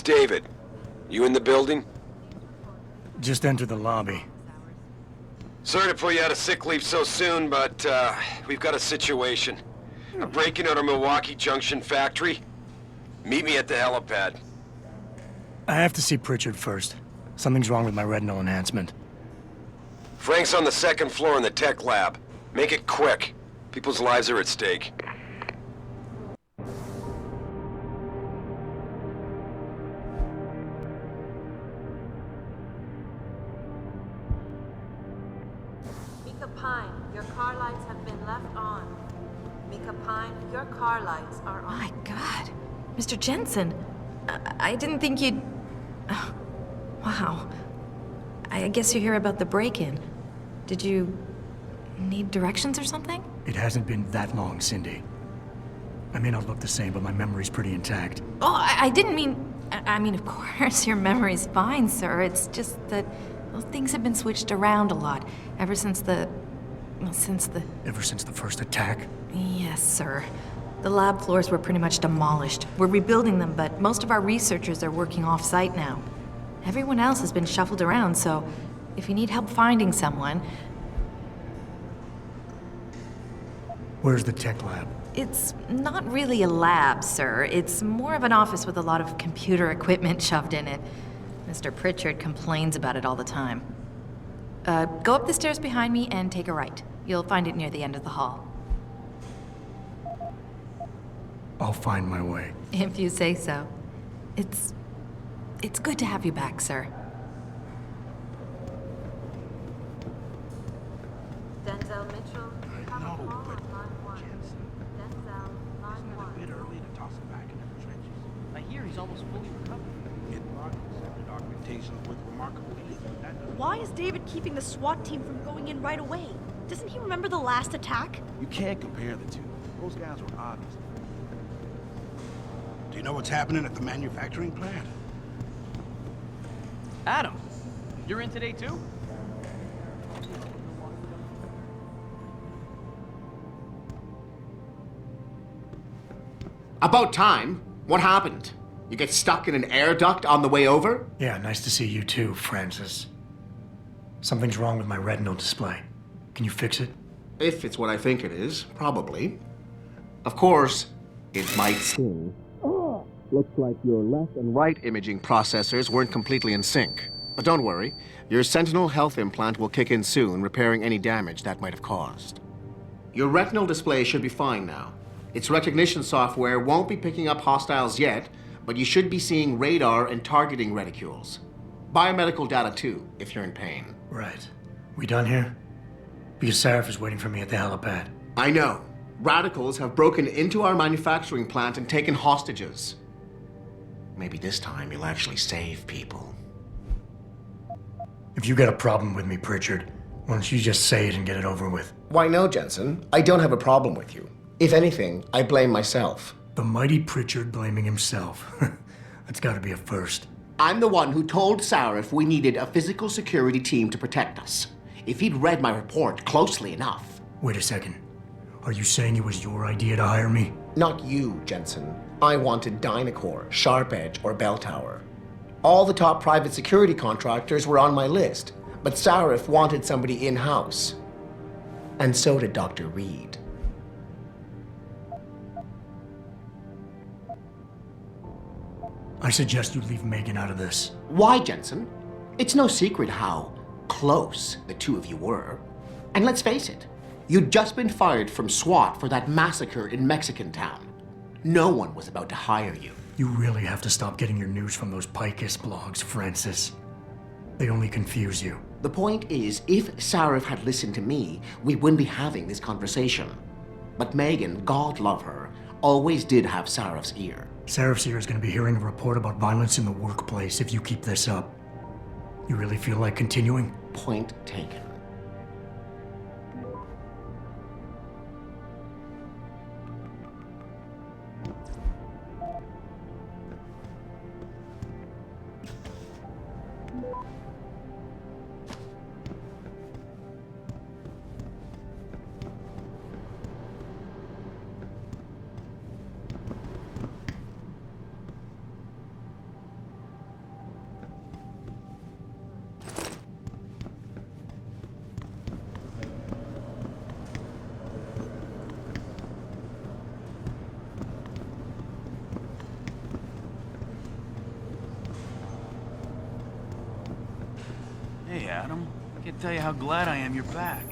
David. You in the building? Just entered the lobby. Sorry to pull you out of sick leave so soon, but we've got a situation. A break-in at our Milwaukee Junction factory. Meet me at the helipad. I have to see Pritchard first. Something's wrong with my retinal enhancement. Frank's on the second floor in the tech lab. Make it quick. People's lives are at stake. Mika Pine, your car lights have been left on. Mika Pine, your car lights are on. My God. Mr. Jensen, I didn't think you'd... Oh, wow. I guess you hear about the break-in. Did you need directions or something? It hasn't been that long, Cindy. I may not look the same, but my memory's pretty intact. Oh, I didn't mean... I mean, of course, your memory's fine, sir. It's just that well, things have been switched around a lot ever since the... Ever since the first attack? Yes, sir. The lab floors were pretty much demolished. We're rebuilding them, but most of our researchers are working off-site now. Everyone else has been shuffled around, so if you need help finding someone... Where's the tech lab? It's not really a lab, sir. It's more of an office with a lot of computer equipment shoved in it. Mr. Pritchard complains about it all the time. Go up the stairs behind me and take a right. You'll find it near the end of the hall. I'll find my way. If you say so. It's good to have you back, sir. Denzel Mitchell, you have a call on line 1. Denzel, line 1. A bit early to toss him back into the trenches. I hear he's almost fully recovered. Hit rock accepted augmentation with remarkable ease. Why is David keeping the SWAT team from going in right away? Doesn't he remember the last attack? You can't compare the two. Those guys were obvious. Do you know what's happening at the manufacturing plant? Adam, you're in today too? About time. What happened? You get stuck in an air duct on the way over? Yeah, nice to see you too, Francis. Something's wrong with my retinal display. Can you fix it? If it's what I think it is, probably. Of course, it might seem. Looks like your left and right imaging processors weren't completely in sync. But don't worry, your Sentinel health implant will kick in soon, repairing any damage that might have caused. Your retinal display should be fine now. Its recognition software won't be picking up hostiles yet, but you should be seeing radar and targeting reticules. Biomedical data too, if you're in pain. Right. We done here? Because Sarif is waiting for me at the helipad. I know. Radicals have broken into our manufacturing plant and taken hostages. Maybe this time you'll actually save people. If you got a problem with me, Pritchard, why don't you just say it and get it over with? Why no, Jensen? I don't have a problem with you. If anything, I blame myself. The mighty Pritchard blaming himself. That's gotta be a first. I'm the one who told Sarif we needed a physical security team to protect us. If he'd read my report closely enough. Wait a second. Are you saying it was your idea to hire me? Not you, Jensen. I wanted Dynacore, Sharp Edge, or Bell Tower. All the top private security contractors were on my list, but Sarif wanted somebody in-house. And so did Dr. Reed. I suggest you leave Megan out of this. Why, Jensen? It's no secret how close the two of you were. And let's face it, you'd just been fired from SWAT for that massacre in Mexican Town. No one was about to hire you. You really have to stop getting your news from those Picus blogs, Francis. They only confuse you. The point is, if Sarif had listened to me, we wouldn't be having this conversation. But Megan, God love her, always did have Sarif's ear. Sarif's ear is going to be hearing a report about violence in the workplace if you keep this up. You really feel like continuing? Point taken. Adam. I can't tell you how glad I am you're back.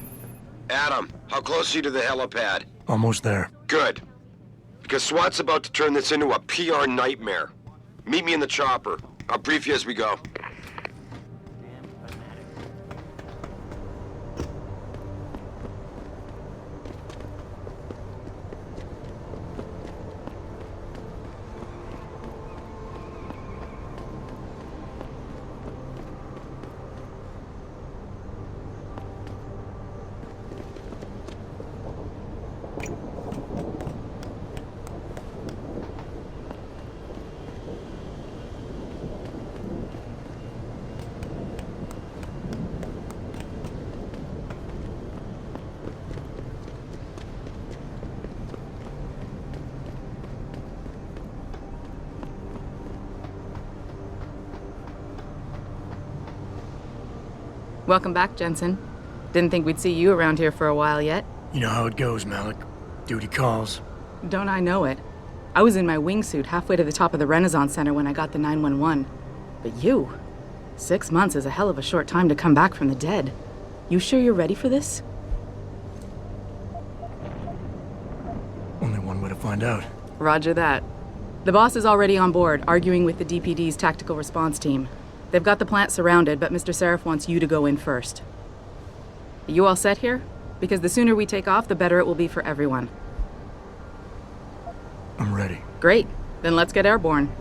Adam, how close are you to the helipad? Almost there. Good. Because SWAT's about to turn this into a PR nightmare. Meet me in the chopper. I'll brief you as we go. Welcome back, Jensen. Didn't think we'd see you around here for a while yet. You know how it goes, Malik. Duty calls. Don't I know it? I was in my wingsuit halfway to the top of the Renaissance Center when I got the 911. But you? 6 months is a hell of a short time to come back from the dead. You sure you're ready for this? Only one way to find out. Roger that. The boss is already on board, arguing with the DPD's tactical response team. They've got the plant surrounded, but Mr. Seraph wants you to go in first. Are you all set here? Because the sooner we take off, the better it will be for everyone. I'm ready. Great. Then let's get airborne.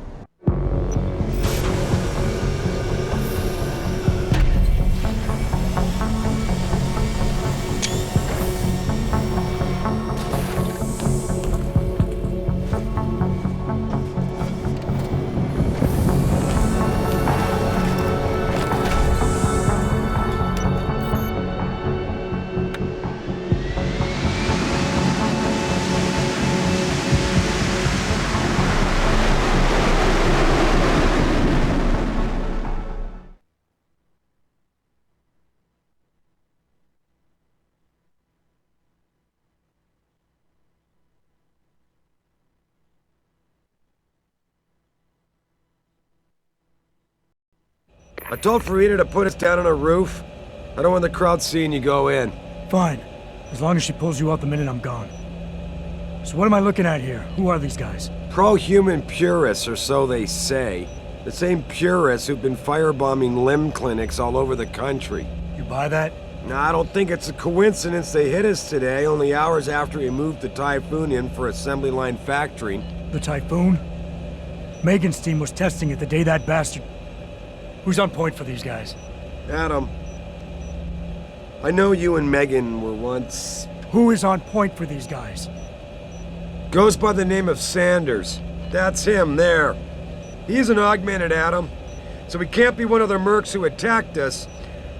I told Farida to put us down on a roof. I don't want the crowd seeing you go in. Fine. As long as she pulls you out the minute I'm gone. So what am I looking at here? Who are these guys? Pro-human purists, or so they say. The same purists who've been firebombing limb clinics all over the country. You buy that? Nah, I don't think it's a coincidence they hit us today, only hours after we moved the Typhoon in for assembly line factory. The Typhoon? Megan's team was testing it the day that bastard... Who's on point for these guys? Adam, I know you and Megan were once... Who is on point for these guys? Goes by the name of Sanders. That's him, there. He's an augmented Adam, so he can't be one of the mercs who attacked us,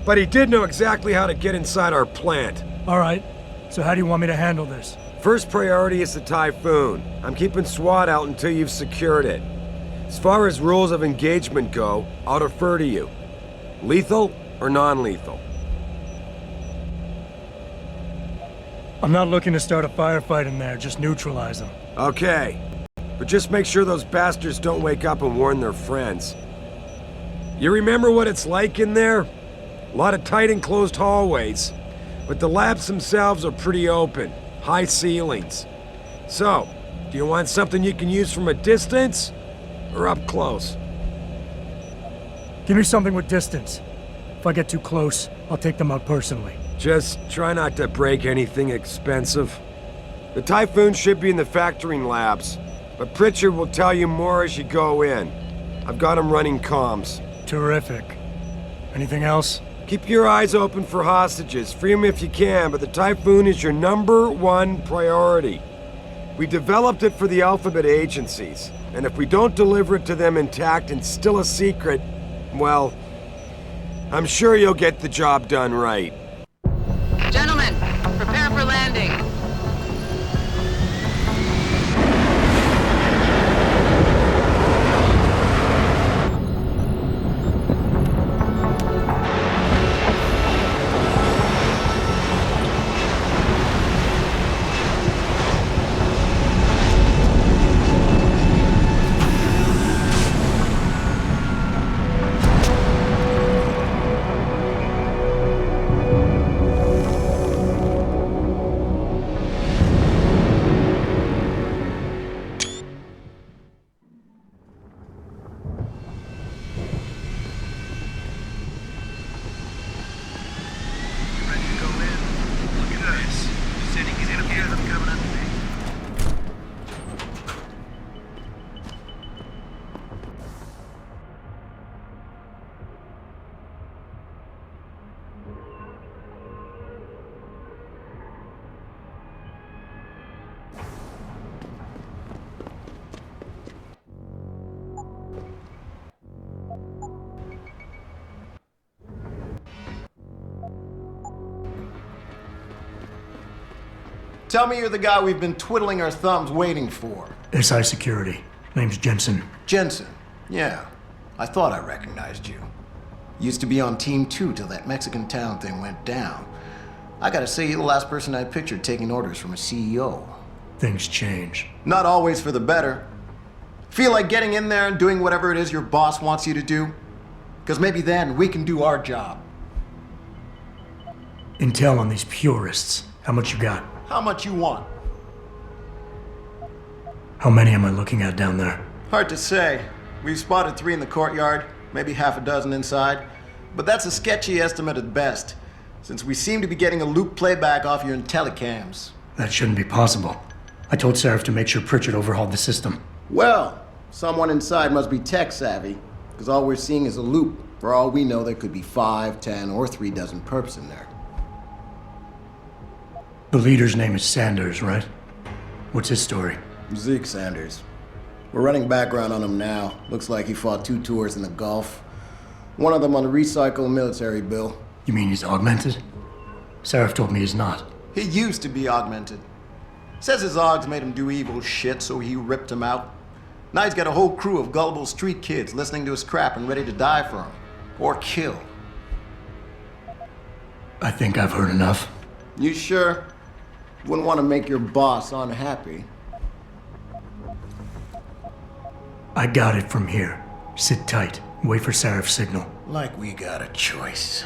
but he did know exactly how to get inside our plant. All right. So how do you want me to handle this? First priority is the Typhoon. I'm keeping SWAT out until you've secured it. As far as rules of engagement go, I'll defer to you. Lethal or non-lethal? I'm not looking to start a firefight in there, just neutralize them. Okay. But just make sure those bastards don't wake up and warn their friends. You remember what it's like in there? A lot of tight enclosed hallways. But the labs themselves are pretty open. High ceilings. So, do you want something you can use from a distance? Or up close? Give me something with distance. If I get too close, I'll take them out personally. Just try not to break anything expensive. The Typhoon should be in the factoring labs, but Pritchard will tell you more as you go in. I've got him running comms. Terrific. Anything else? Keep your eyes open for hostages. Free them if you can, but the Typhoon is your #1 priority. We developed it for the Alphabet agencies, and if we don't deliver it to them intact and still a secret, well, I'm sure you'll get the job done right. Gentlemen, prepare for landing. hear them coming up to me. Tell me you're the guy we've been twiddling our thumbs waiting for. SI Security. Name's Jensen. Jensen. Yeah. I thought I recognized you. Used to be on Team 2 till that Mexican town thing went down. I gotta say, you're the last person I pictured taking orders from a CEO. Things change. Not always for the better. Feel like getting in there and doing whatever it is your boss wants you to do? Because maybe then we can do our job. Intel on these purists. How much you got? How much you want? How many am I looking at down there? Hard to say. We've spotted 3 in the courtyard, maybe half a dozen inside. But that's a sketchy estimate at best, since we seem to be getting a loop playback off your telecams. That shouldn't be possible. I told Seraph to make sure Pritchard overhauled the system. Well, someone inside must be tech savvy, because all we're seeing is a loop. For all we know, there could be 5, 10, or 3 dozen perps in there. The leader's name is Sanders, right? What's his story? Zeke Sanders. We're running background on him now. Looks like he fought 2 tours in the Gulf. One of them on a recycled military bill. You mean he's augmented? Seraph told me he's not. He used to be augmented. Says his Augs made him do evil shit, so he ripped him out. Now he's got a whole crew of gullible street kids listening to his crap and ready to die for him. Or kill. I think I've heard enough. You sure? Wouldn't want to make your boss unhappy. I got it from here. Sit tight. Wait for Seraph's signal. Like we got a choice.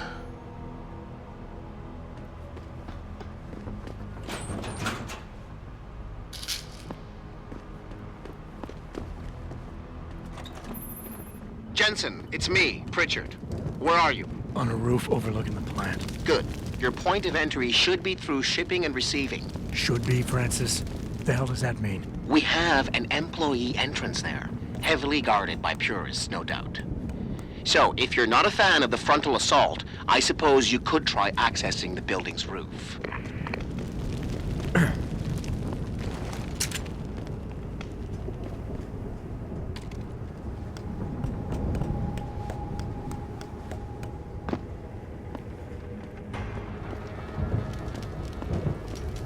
Jensen, it's me, Pritchard. Where are you? On a roof overlooking the plant. Good. Your point of entry should be through shipping and receiving. Should be, Francis. The hell does that mean? We have an employee entrance there. Heavily guarded by purists, no doubt. So, if you're not a fan of the frontal assault, I suppose you could try accessing the building's roof.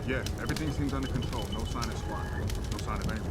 Yeah, everything seems under control. No sign of SWAT. No sign of anyone.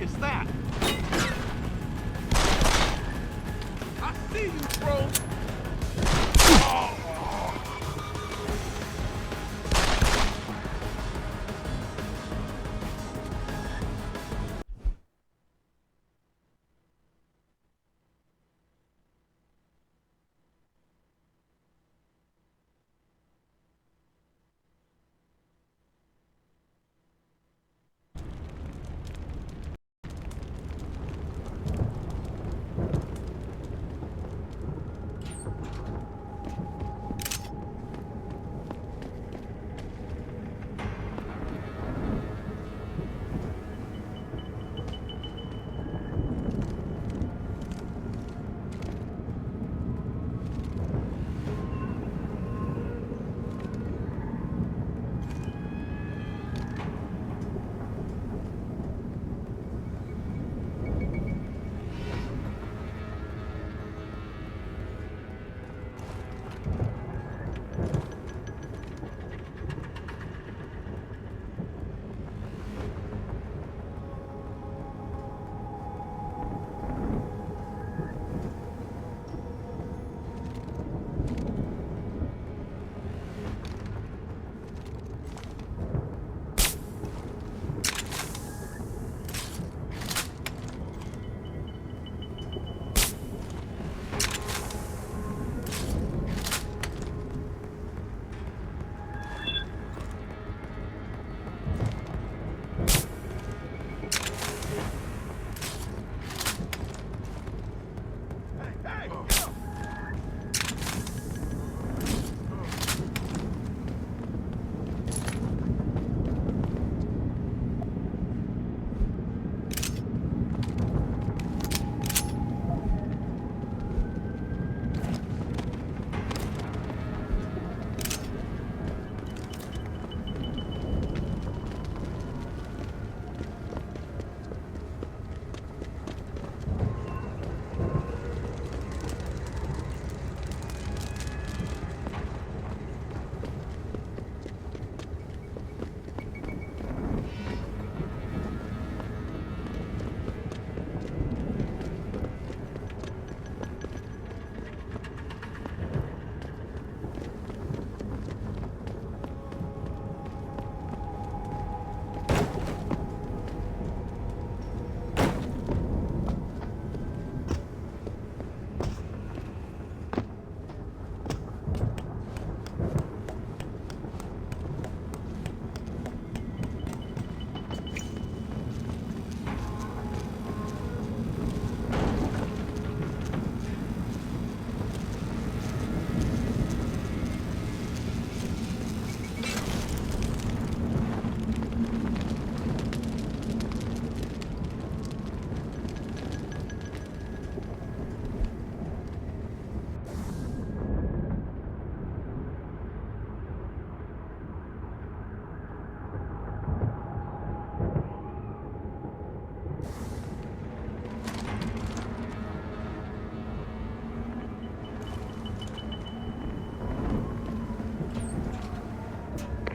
Is that? I see you, bro.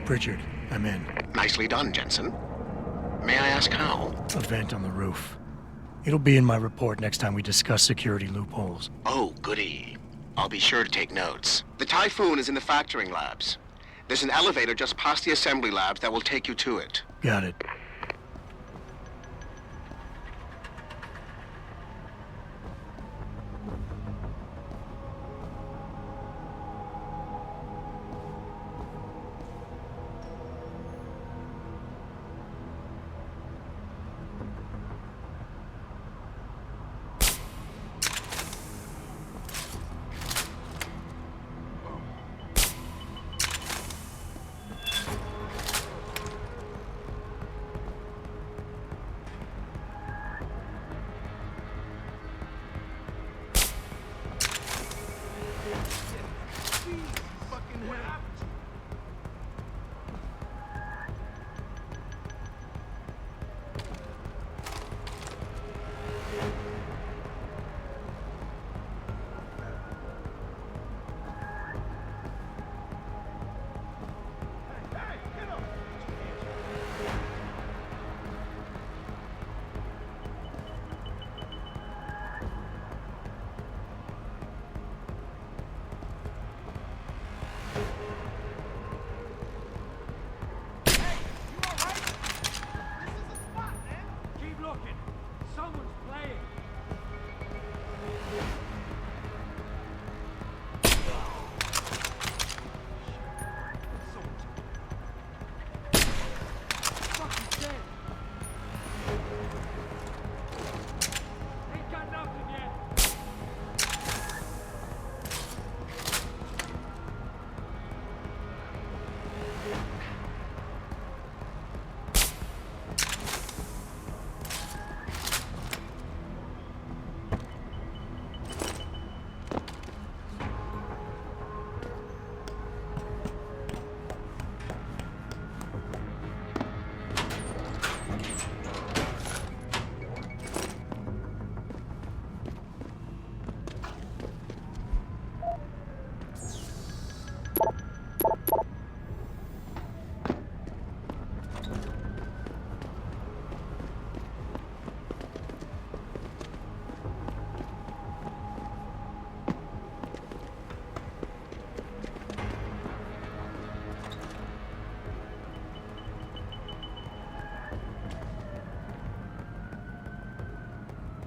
Pritchard, I'm in. Nicely done, Jensen. May I ask how? A vent on the roof. It'll be in my report next time we discuss security loopholes. Oh, goody. I'll be sure to take notes. The Typhoon is in the factoring labs. There's an elevator just past the assembly labs that will take you to it. Got it.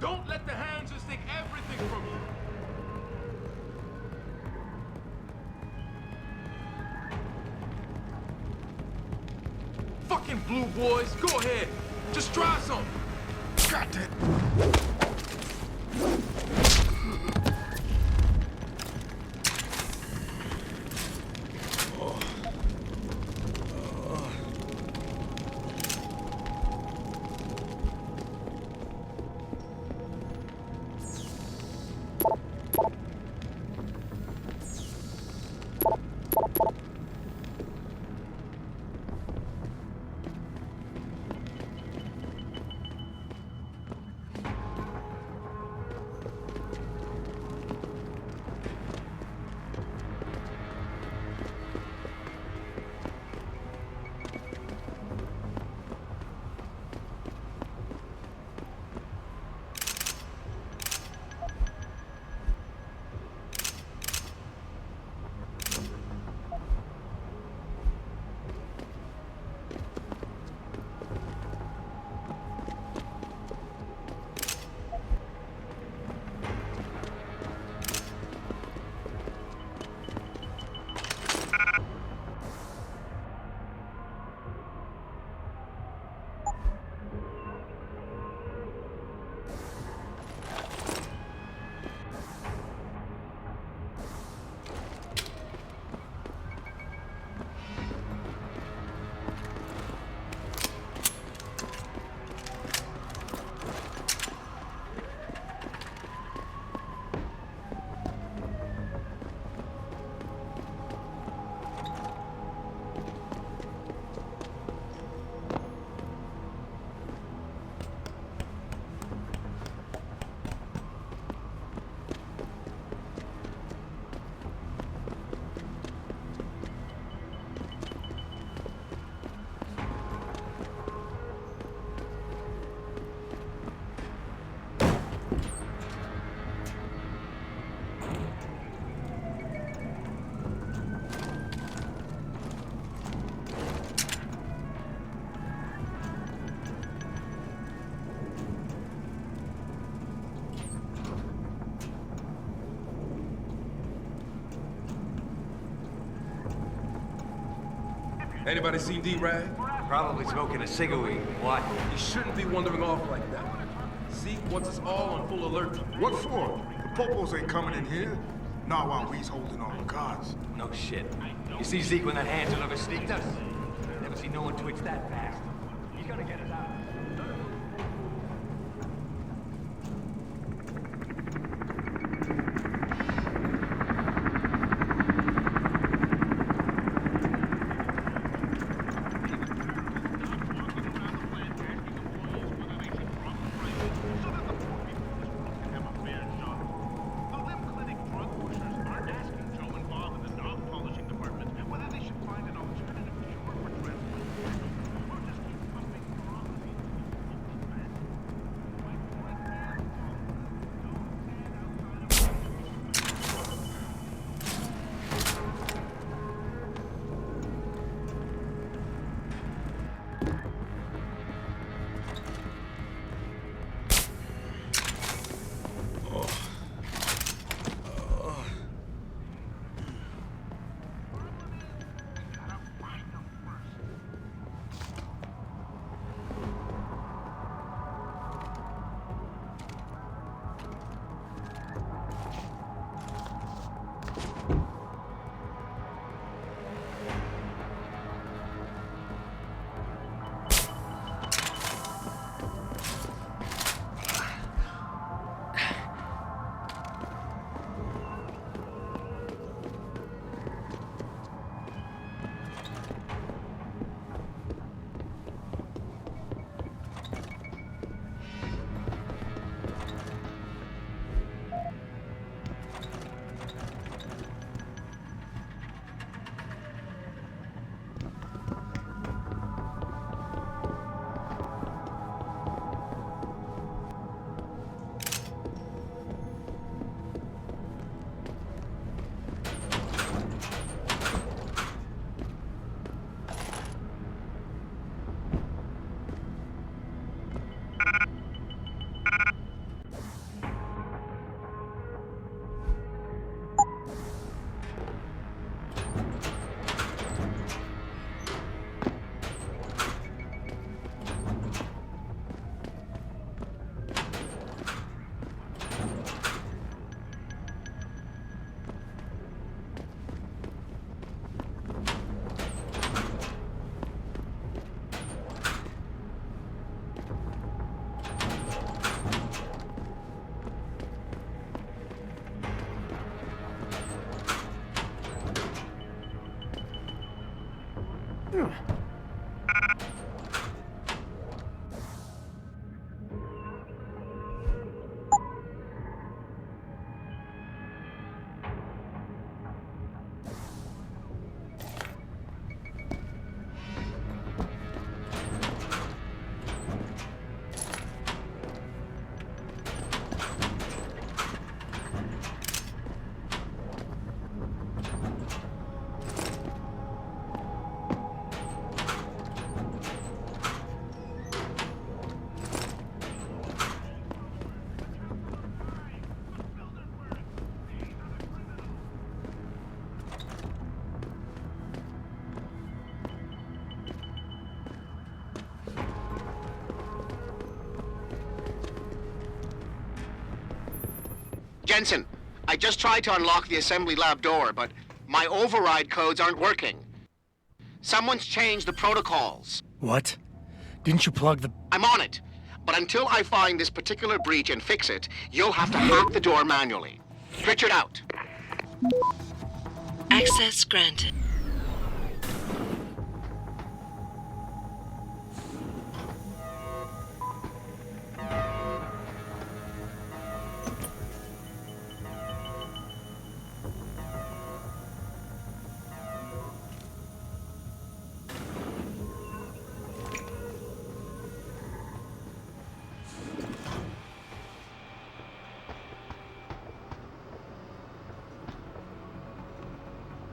Don't let the hands just take everything from you. Fucking blue boys, go ahead. Just try some. God damn. Anybody seen D-Rag? Probably smoking a cigary. What? He shouldn't be wandering off like that. Zeke wants us all on full alert. What for? The popos ain't coming in here. Not while we's holding all the cards. No shit. You see Zeke when that Angela ever sneaked us? Never seen no one twitch that fast. He's gonna get us out. Jensen, I just tried to unlock the assembly lab door, but my override codes aren't working. Someone's changed the protocols. What? Didn't you plug the... I'm on it. But until I find this particular breach and fix it, you'll have to hack the door manually. Pritchard out. Access granted.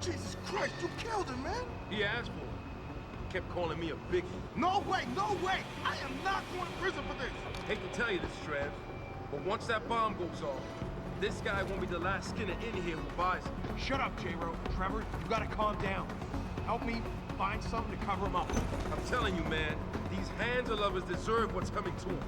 Jesus Christ, you killed him, man! He asked for it. Kept calling me a biggie. No way, no way! I am not going to prison for this! Hate to tell you this, Trev, but once that bomb goes off, this guy won't be the last Skinner in here who buys it. Shut up, J-Ro. Trevor, you gotta calm down. Help me find something to cover him up. I'm telling you, man, these Handler lovers deserve what's coming to them.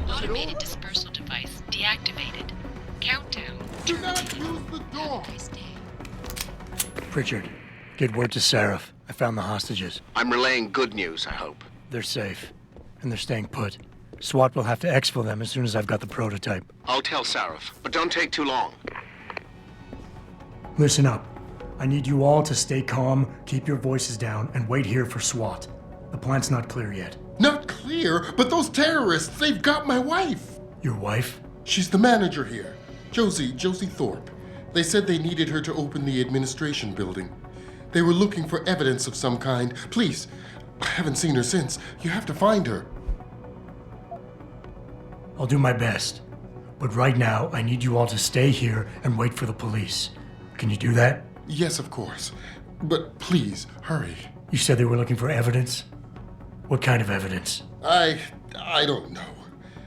Automated dispersal device deactivated. Countdown. Do not use the door. Pritchard, get word to Seraph. I found the hostages. I'm relaying good news, I hope. They're safe, and they're staying put. SWAT will have to exfil them as soon as I've got the prototype. I'll tell Sarif, but don't take too long. Listen up. I need you all to stay calm, keep your voices down, and wait here for SWAT. The plant's not clear yet. Not clear, but those terrorists, they've got my wife. Your wife? She's the manager here. Josie Thorpe. They said they needed her to open the administration building. They were looking for evidence of some kind. Please, I haven't seen her since. You have to find her. I'll do my best. But right now, I need you all to stay here and wait for the police. Can you do that? Yes, of course. But please, hurry. You said they were looking for evidence? What kind of evidence? I don't know.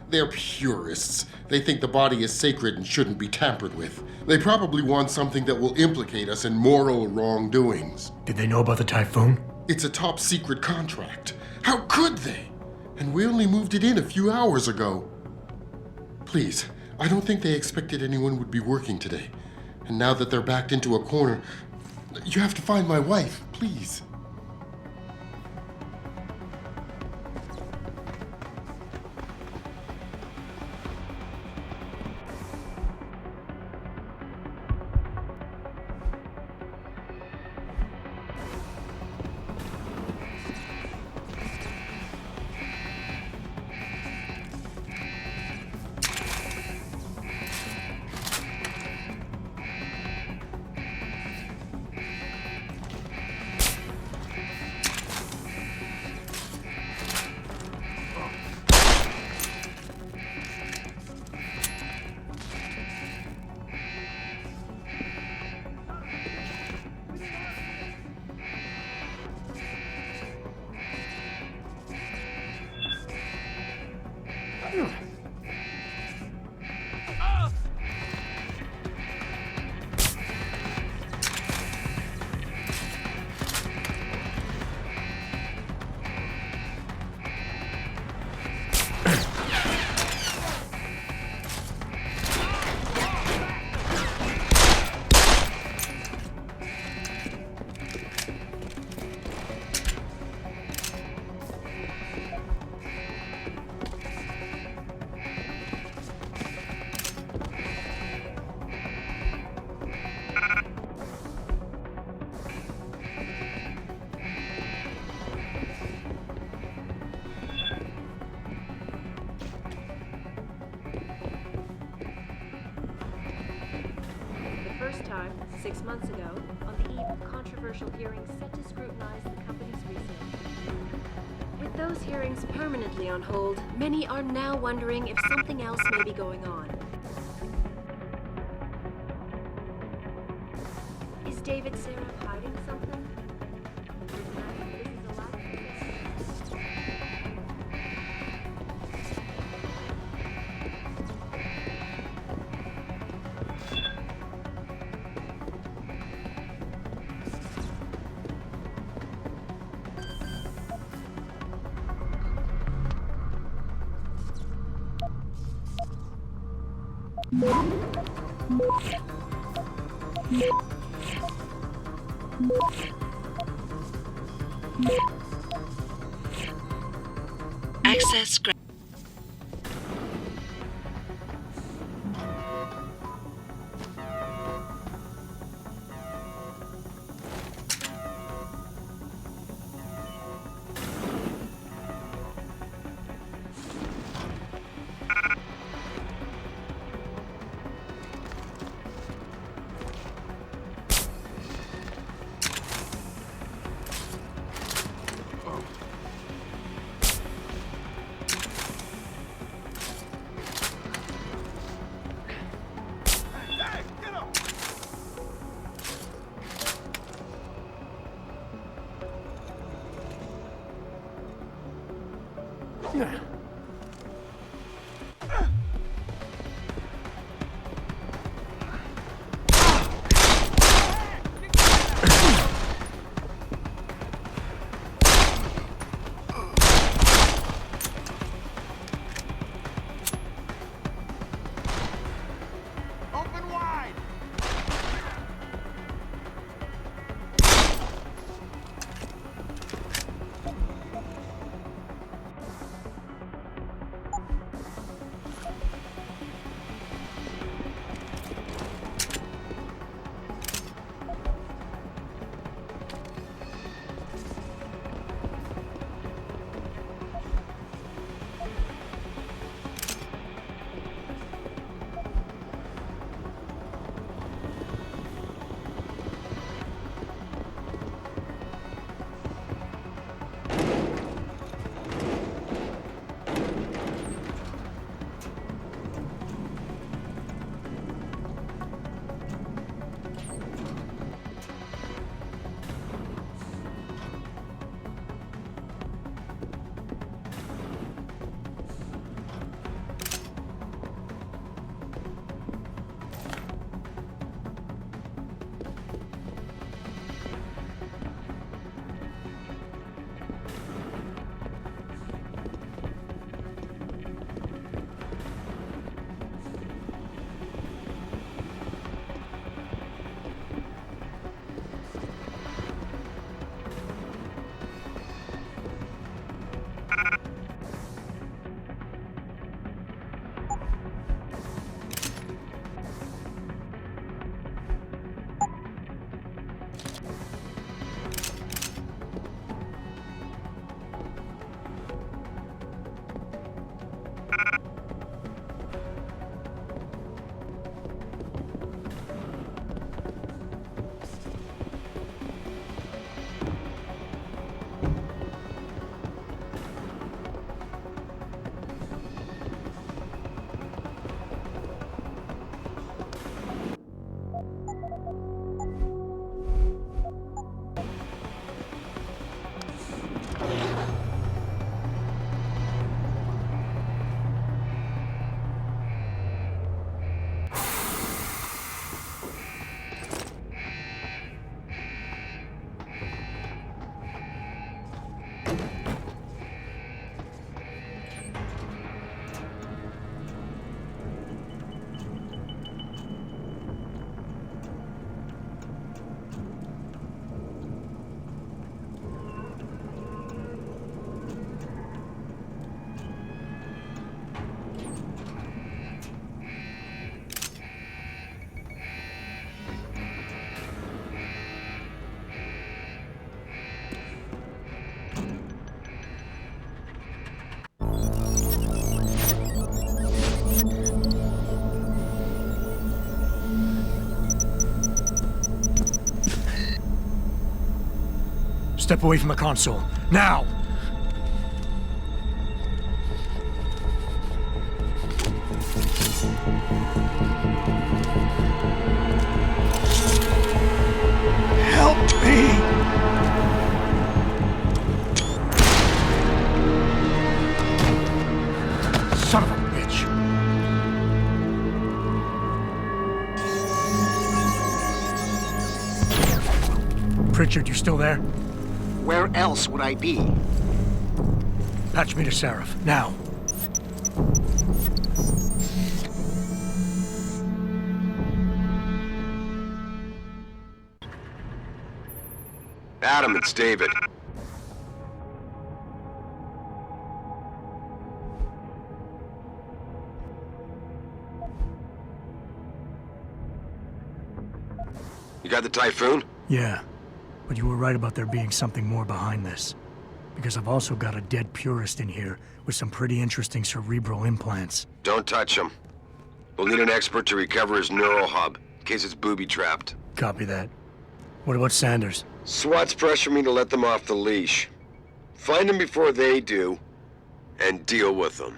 They're purists. They think the body is sacred and shouldn't be tampered with. They probably want something that will implicate us in moral wrongdoings. Did they know about the typhoon? It's a top secret contract. How could they? And we only moved it in a few hours ago. Please, I don't think they expected anyone would be working today. And now that they're backed into a corner, you have to find my wife, please. First time, 6 months ago, on the eve of controversial hearings set to scrutinize the company's research. With those hearings permanently on hold, many are now wondering if something else may be going on. Is David Seraph hiding something? Access granted. Step away from the console. Now! Help me! Son of a bitch! Pritchard, you still there? Where else would I be? Patch me to Seraph, now. Adam, it's David. You got the Typhoon? Yeah, but you were right about there being something more behind this. Because I've also got a dead purist in here with some pretty interesting cerebral implants. Don't touch him. We'll need an expert to recover his neural hub, in case it's booby-trapped. Copy that. What about Sanders? SWAT's pressure me to let them off the leash. Find them before they do, and deal with them.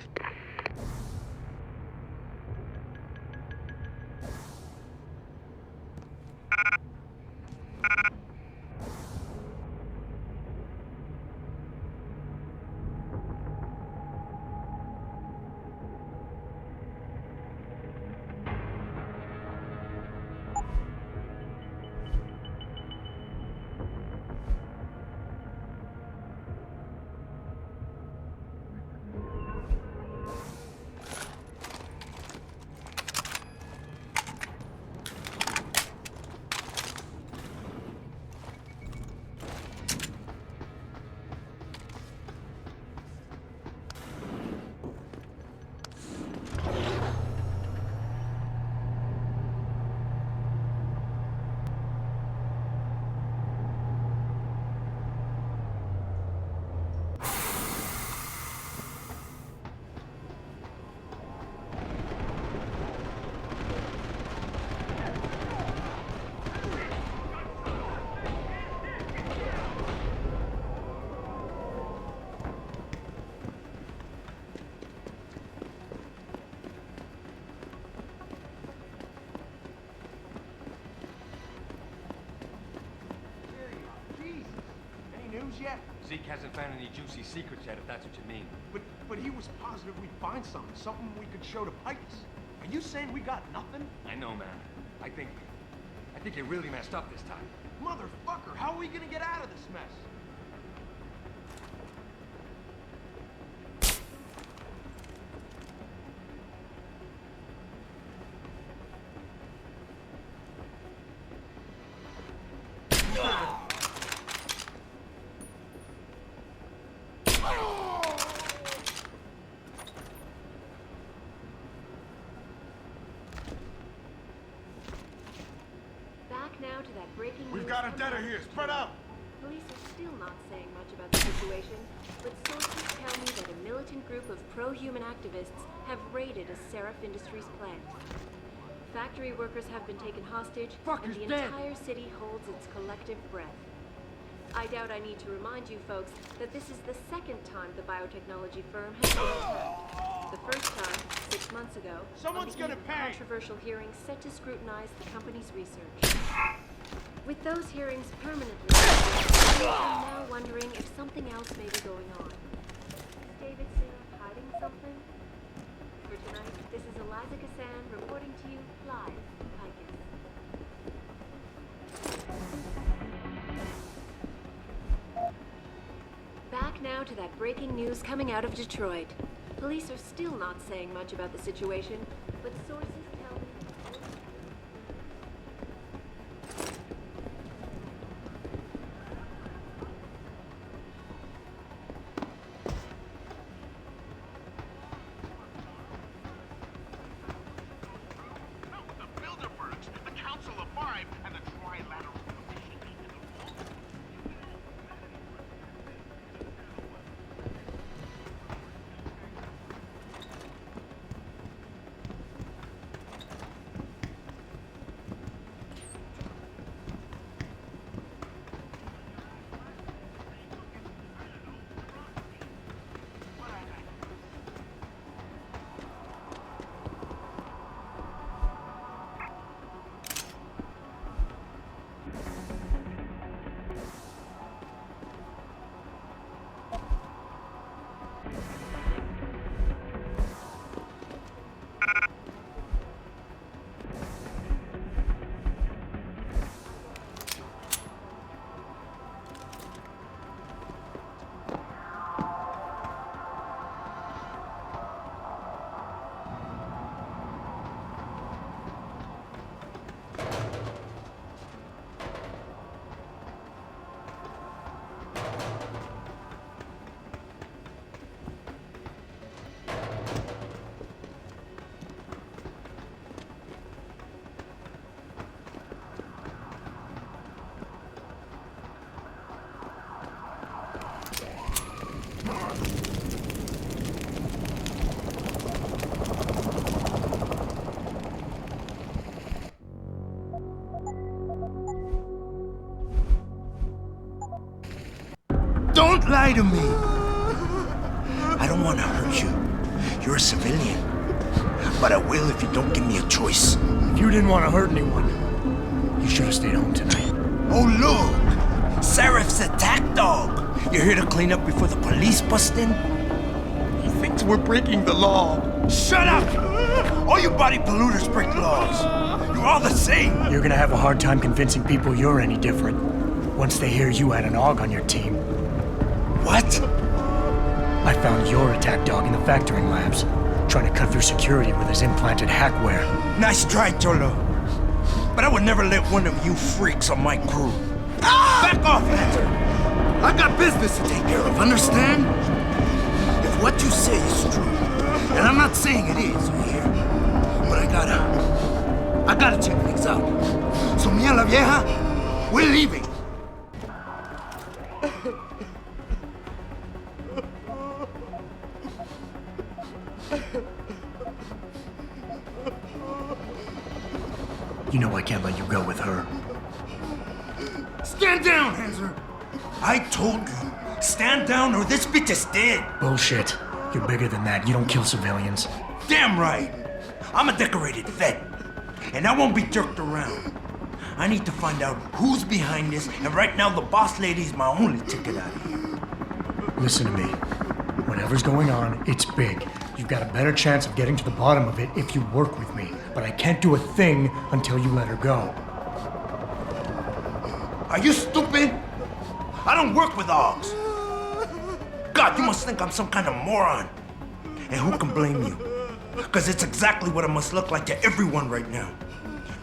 Yet? Zeke hasn't found any juicy secrets yet, if that's what you mean. But he was positive we'd find something we could show to Picus. Are you saying we got nothing? I know, man. I think you really messed up this time. Motherfucker, how are we gonna get out of this mess? Now to that breaking We've news got a debtor here. Spread out. Police are still not saying much about the situation, but sources tell me that a militant group of pro-human activists have raided a Seraph Industries plant. Factory workers have been taken hostage, and the entire city holds its collective breath. I doubt I need to remind you folks that this is the second time the biotechnology firm has been attacked. The first time, 6 months ago, Someone's on the gonna eve of pay. controversial hearings set to scrutinize the company's research. With those hearings permanently, we are now wondering if something else may be going on. Is David Seraph hiding something? For tonight, this is Eliza Kassan reporting to you live from Picus. Back now to that breaking news coming out of Detroit. Police are still not saying much about the situation, but sources tell me... The Bilderbergs, the Council of Five, and the Trilateral Commission. lie to me. I don't want to hurt you. You're a civilian. But I will if you don't give me a choice. If you didn't want to hurt anyone, you should have stayed home tonight. Oh, look! Seraph's attack dog. You're here to clean up before the police bust in? He thinks we're breaking the law. Shut up! All you body polluters break laws. You're all the same. You're gonna have a hard time convincing people you're any different once they hear you had an AUG on your team. What? I found your attack dog in the factoring labs, trying to cut through security with his implanted hackware. Nice try, Cholo. But I would never let one of you freaks on my crew. Ah! Back off, Hunter! I got business to take care of, understand? If what you say is true, and I'm not saying it is here, but I gotta check things out. So me and la vieja, we're leaving. You know I can't let you go with her. Stand down, Hanser! I told you, stand down or this bitch is dead. Bullshit. You're bigger than that. You don't kill civilians. Damn right. I'm a decorated vet, and I won't be jerked around. I need to find out who's behind this, and right now the boss lady is my only ticket out of here. Listen to me. Whatever's going on, it's big. You've got a better chance of getting to the bottom of it if you work with me. But I can't do a thing until you let her go. Are you stupid? I don't work with AUGs. God, you must think I'm some kind of moron. And who can blame you? Because it's exactly what it must look like to everyone right now.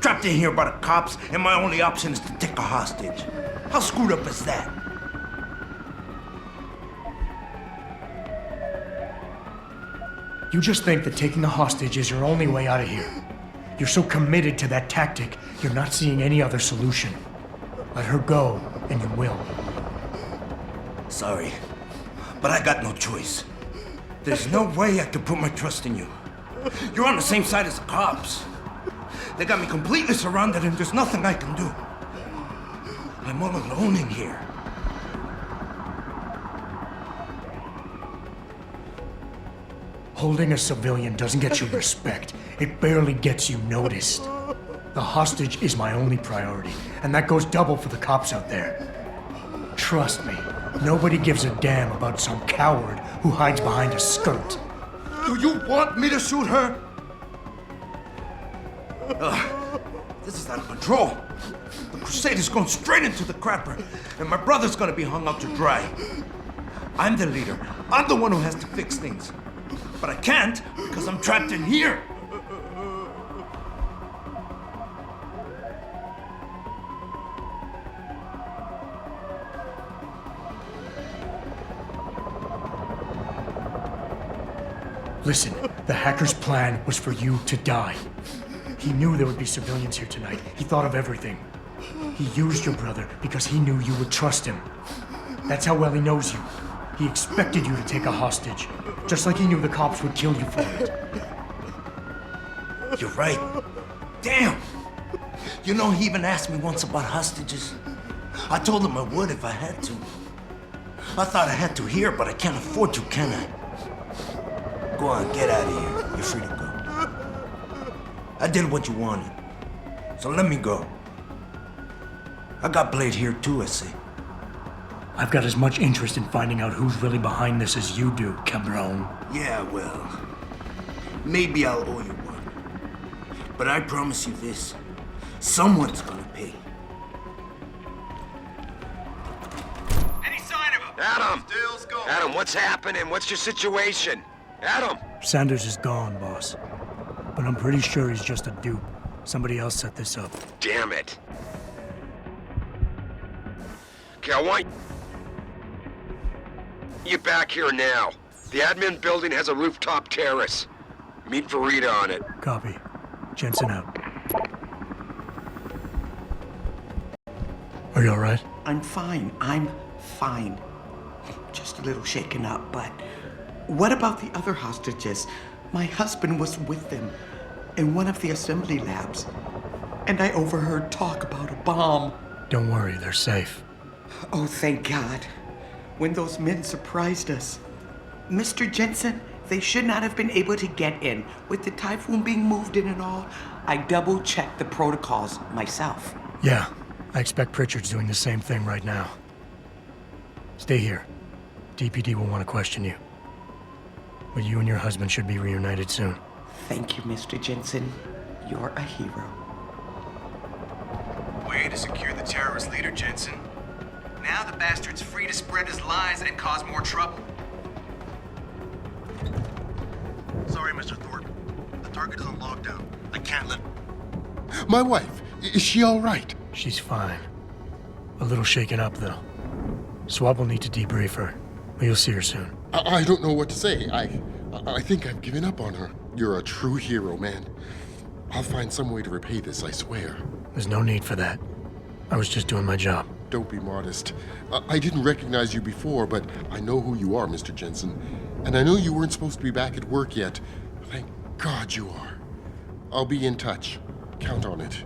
Trapped in here by the cops, and my only option is to take a hostage. How screwed up is that? You just think that taking a hostage is your only way out of here. You're so committed to that tactic, you're not seeing any other solution. Let her go, and you will. Sorry, but I got no choice. There's no way I can put my trust in you. You're on the same side as the cops. They got me completely surrounded and there's nothing I can do. I'm all alone in here. Holding a civilian doesn't get you respect. It barely gets you noticed. The hostage is my only priority, and that goes double for the cops out there. Trust me, nobody gives a damn about some coward who hides behind a skirt. Do you want me to shoot her? This is out of control. The crusade is going straight into the crapper, and my brother's gonna be hung out to dry. I'm the leader. I'm the one who has to fix things. But I can't because I'm trapped in here. Listen, the hacker's plan was for you to die. He knew there would be civilians here tonight. He thought of everything. He used your brother because he knew you would trust him. That's how well he knows you. He expected you to take a hostage, just like he knew the cops would kill you for it. You're right. Damn! You know, he even asked me once about hostages. I told him I would if I had to. I thought I had to here, but I can't afford to, can I? Go on, get out of here. You're free to go. I did what you wanted, so let me go. I got Blade here too, I see. I've got as much interest in finding out who's really behind this as you do, cabron. Yeah, well, maybe I'll owe you one. But I promise you this, someone's gonna pay. Any sign of him? Adam! Still's going. Adam, what's happening? What's your situation? Adam! Sanders is gone, boss. But I'm pretty sure he's just a dupe. Somebody else set this up. Damn it. Okay, I want you back here now. The admin building has a rooftop terrace. Meet for Rita on it. Copy. Jensen out. Are you all right? I'm fine. I'm fine. Just a little shaken up, but what about the other hostages? My husband was with them in one of the assembly labs, and I overheard talk about a bomb. Don't worry, they're safe. Oh, thank God. when those men surprised us. Mr. Jensen, they should not have been able to get in. With the typhoon being moved in and all, I double-checked the protocols myself. Yeah, I expect Pritchard's doing the same thing right now. Stay here. DPD will want to question you. But you and your husband should be reunited soon. Thank you, Mr. Jensen. You're a hero. Way to secure the terrorist leader, Jensen. Now the bastard's free to spread his lies and cause more trouble. Sorry, Mr. Thorpe. The target is on lockdown. I can't let... My wife, is she all right? She's fine. A little shaken up, though. Swab will need to debrief her, but you'll see her soon. I don't know what to say. I think I've given up on her. You're a true hero, man. I'll find some way to repay this, I swear. There's no need for that. I was just doing my job. Don't be modest. I didn't recognize you before, but I know who you are, Mr. Jensen. And I know you weren't supposed to be back at work yet. Thank God you are. I'll be in touch. Count on it.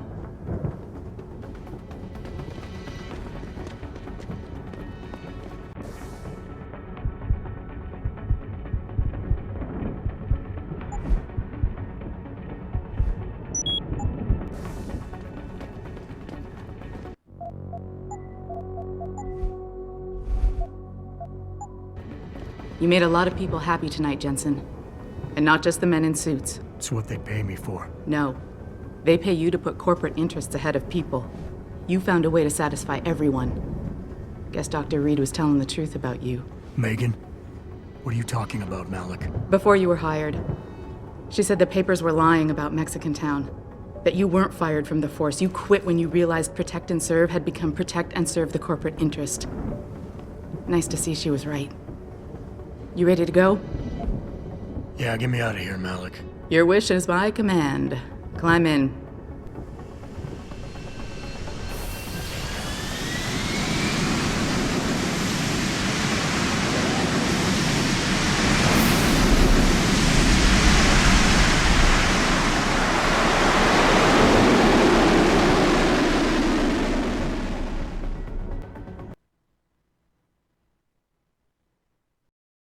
You made a lot of people happy tonight, Jensen. And not just the men in suits. It's what they pay me for. No. They pay you to put corporate interests ahead of people. You found a way to satisfy everyone. Guess Dr. Reed was telling the truth about you. Megan? What are you talking about, Malik? Before you were hired, she said the papers were lying about Mexican Town. That you weren't fired from the force. You quit when you realized Protect and Serve had become Protect and Serve the corporate interest. Nice to see she was right. You ready to go? Yeah, get me out of here, Malik. Your wish is my command. Climb in.